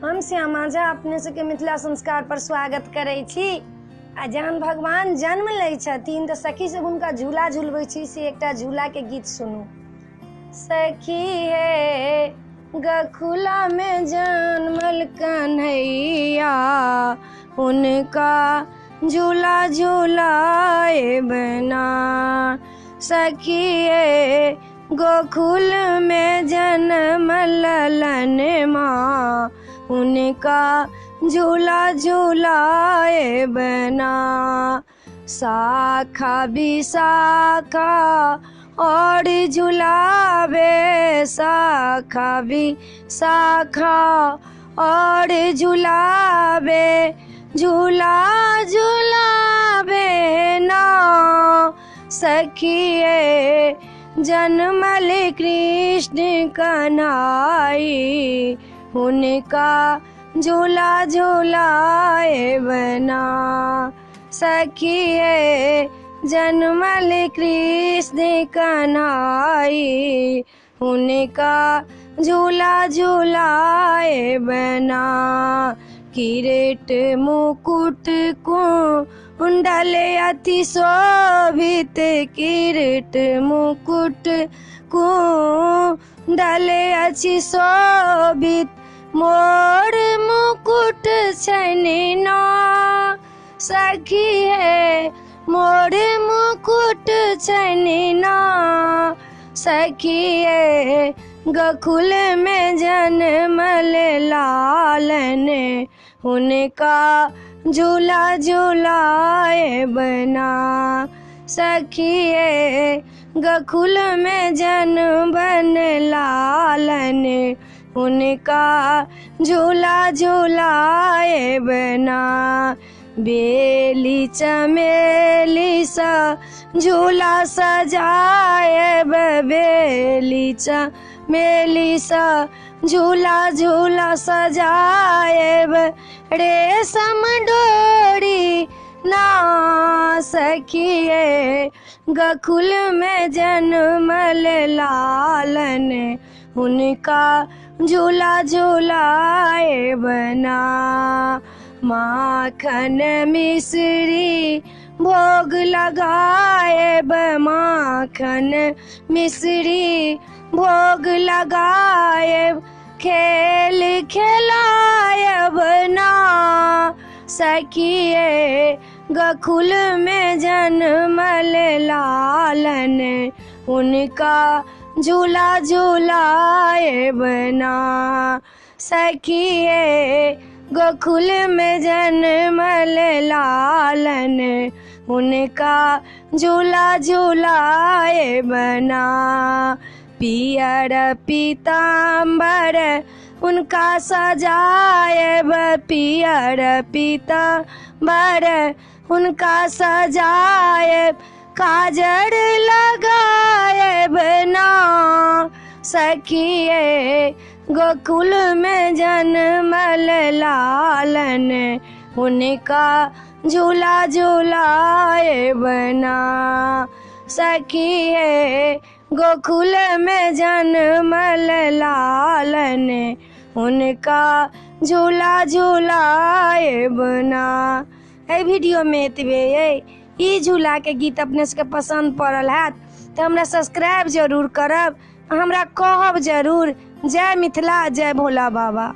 हम श्यामा झा अपने सबके मिथिला संस्कार पर स्वागत करै छी। आ जहन भगवान जन्म लै छथिन तऽ सखी सब हुनका झूला झुलबै छी, से एकटा झूला के गीत सुनू। सखी हे गखुला में जन्मल कन्हैया, उनका झूला झूलाए बना। सखी हे गोकुल में जन्मल ललन माँ, उनका झूला झूलाए बना। शाखा विशाखा और झुलावे, शाखा विशाखा और झुलावे, झूला झुलावे ना। सखिए जन्मल कृष्ण कन्हाई, उनका झूला झूलाए बना। सखिए जन्मल कृष्ण कन्हाई, उनका झूला झूलाए बना। किरीट मुकुट कुंडल अति शोभित, किरीट मुकुट कुंडल अति शोभित, मोर मुकुट छनि ना। सखी है मोर मुकुट छनि ना। सखी है गोकुल में जन्मल लालन, उनका झूला झूलाए बना। सखी है गोकुल में जन्मल लालन, उनका झूला झूलाए बना। बेली चमेली सा झूला सजाए, बेली चमेली सा झूला झूला सजाए, रेशम डोरी ना। सखिए गोकुल में जन्मल लालन, उनका झूला झूलाए बना। माखन मिश्री भोग लगाए, माखन मिश्री भोग लगाए, खेल खिलाए बना। सखिए गोकुल में जन्मल लालन, उनका झूला झूलाए बना। सखिए गोकुल में जन्मल लालन, उनका झूला झूलाए बना। पियर पीताम्बर उनका सजाए, पियर पीताम्बर उनका सजाए, काजर लगाए बना। सखिए गोकुल में जन्मल लालन, उनका झूला झूलाए बना। सखिए गोकुल में जन्मल लालन, उनका झूला झूलाए बना। ए वीडियो में एतबे ई झूला के गीत अपने सबके पसंद पड़ल हैत तो हमरा सब्सक्राइब जरूर करब, हमरा कहब जरूर। जय मिथिला, जय भोला बाबा।